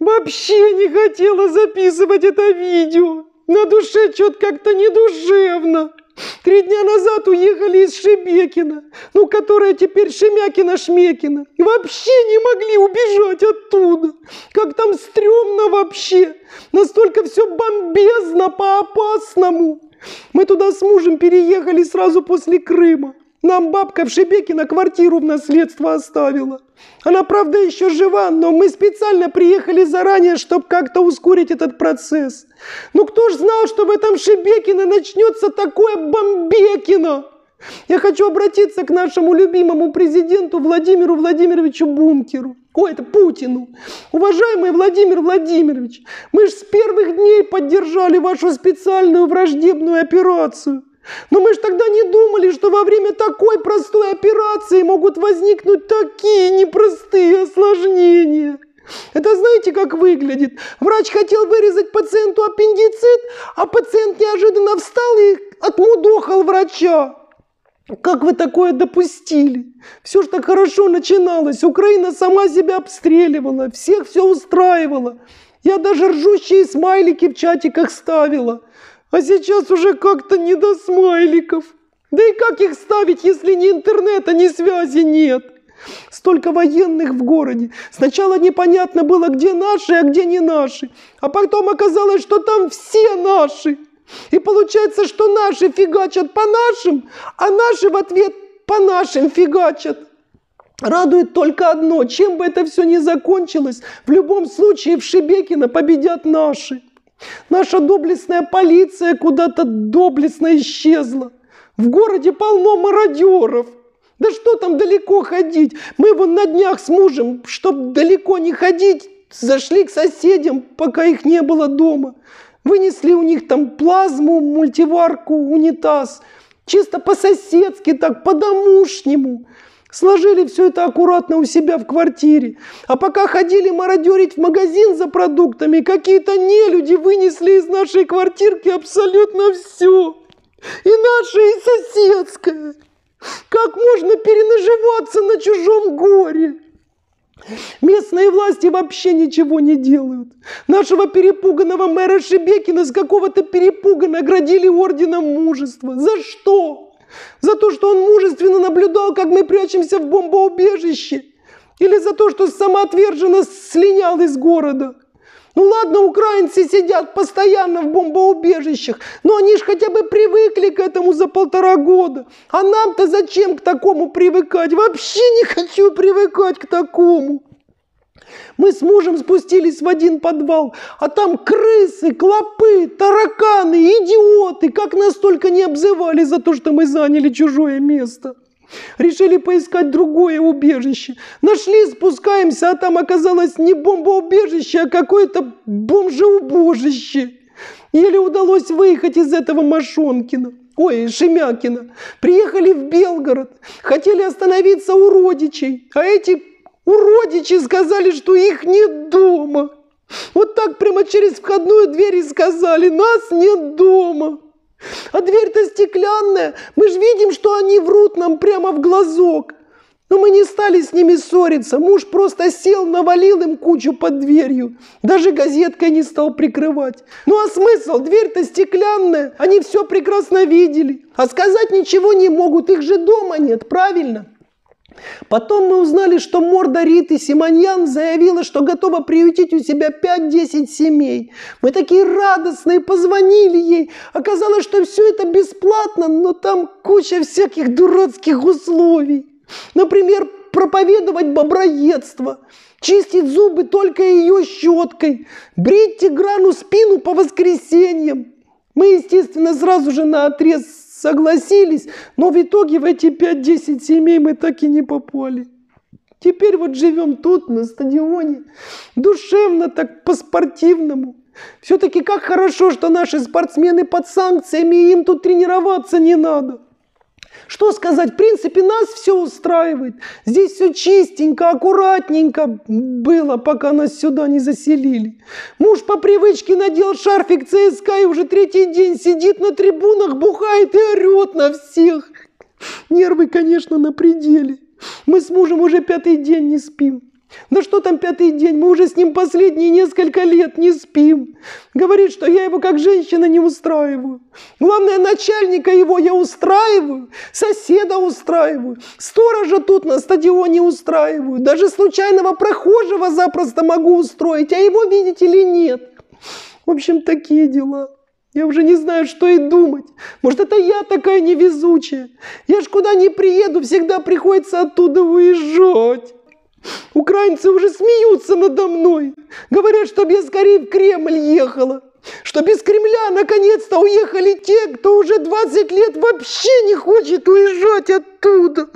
Вообще не хотела записывать это видео. На душе что-то как-то недушевно. 3 дня назад уехали из Шебекина, которая теперь Шемякина-Шмекина. И вообще не могли убежать оттуда. Как там стрёмно вообще. Настолько все бомбезно по-опасному. Мы туда с мужем переехали сразу после Крыма. Нам бабка в Шебекино квартиру в наследство оставила. Она, правда, еще жива, но мы специально приехали заранее, чтобы как-то ускорить этот процесс. Кто ж знал, что в этом Шебекино начнется такое бомбекино? Я хочу обратиться к нашему любимому президенту Владимиру Владимировичу Бункеру. Это Путину. Уважаемый Владимир Владимирович, мы ж с первых дней поддержали вашу специальную враждебную операцию. Но мы ж тогда не думали, что во время такой простой операции могут возникнуть такие непростые осложнения. Это знаете, как выглядит? Врач хотел вырезать пациенту аппендицит, а пациент неожиданно встал и отмудохал врача. Как вы такое допустили? Все ж так хорошо начиналось. Украина сама себя обстреливала, всех все устраивало. Я даже ржущие смайлики в чатиках ставила. А сейчас уже как-то не до смайликов. Да и как их ставить, если ни интернета, ни связи нет? Столько военных в городе. Сначала непонятно было, где наши, а где не наши. А потом оказалось, что там все наши. И получается, что наши фигачат по нашим, а наши в ответ по нашим фигачат. Радует только одно. Чем бы это все ни закончилось, в любом случае в Шебекино победят наши. Наша доблестная полиция куда-то доблестно исчезла. В городе полно мародеров. Да что там далеко ходить? Мы вон на днях с мужем, чтобы далеко не ходить, зашли к соседям, пока их не было дома. Вынесли у них там плазму, мультиварку, унитаз. Чисто по-соседски так, по-домушнему. Сложили все это аккуратно у себя в квартире. А пока ходили мародерить в магазин за продуктами, какие-то нелюди вынесли из нашей квартирки абсолютно все. И наше, и соседское. Как можно перенаживаться на чужом горе? Местные власти вообще ничего не делают. Нашего перепуганного мэра Шебекина с какого-то перепуга наградили орденом мужества. За что? За то, что он мужественно наблюдал, как мы прячемся в бомбоубежище? Или за то, что самоотверженно слинял из города? Ладно, украинцы сидят постоянно в бомбоубежищах, но они ж хотя бы привыкли к этому за 1,5 года. А нам-то зачем к такому привыкать? Вообще не хочу привыкать к такому. Мы с мужем спустились в один подвал, а там крысы, клопы, тараканы, идиоты, как нас только не обзывали за то, что мы заняли чужое место. Решили поискать другое убежище. Нашли, спускаемся, а там оказалось не бомбоубежище, а какое-то бомжеубожище. Еле удалось выехать из этого Шемякина. Приехали в Белгород, хотели остановиться у родичей, а эти уродичи сказали, что их нет дома. Вот так прямо через входную дверь и сказали: нас нет дома. А дверь-то стеклянная, мы же видим, что они врут нам прямо в глазок. Но мы не стали с ними ссориться, муж просто сел, навалил им кучу под дверью. Даже газеткой не стал прикрывать. А смысл? Дверь-то стеклянная, они все прекрасно видели. А сказать ничего не могут, их же дома нет, правильно? Потом мы узнали, что морда Риты Симоньян заявила, что готова приютить у себя 5-10 семей. Мы такие радостные, позвонили ей. Оказалось, что все это бесплатно, но там куча всяких дурацких условий. Например, проповедовать боброедство, чистить зубы только ее щеткой, брить Тиграну спину по воскресеньям. Мы, естественно, сразу же наотрез согласились, но в итоге в эти 5-10 семей мы так и не попали. Теперь вот живем тут, на стадионе, душевно так, по-спортивному. Все-таки как хорошо, что наши спортсмены под санкциями, и им тут тренироваться не надо. Что сказать, в принципе, нас все устраивает. Здесь все чистенько, аккуратненько было, пока нас сюда не заселили. Муж по привычке надел шарфик ЦСКА и уже 3-й день сидит на трибунах, бухает и орет на всех. Нервы, конечно, на пределе. Мы с мужем уже 5-й день не спим. Да что там 5-й день, мы уже с ним последние несколько лет не спим. Говорит, что я его как женщина не устраиваю. Главное, начальника его я устраиваю, соседа устраиваю, сторожа тут на стадионе устраиваю, даже случайного прохожего запросто могу устроить, а его, видите ли, нет. В общем, такие дела. Я уже не знаю, что и думать. Может, это я такая невезучая? Я ж куда ни приеду, всегда приходится оттуда выезжать. Украинцы уже смеются надо мной. Говорят, чтобы я скорее в Кремль ехала. Что без Кремля наконец-то уехали те, кто уже 20 лет вообще не хочет уезжать оттуда.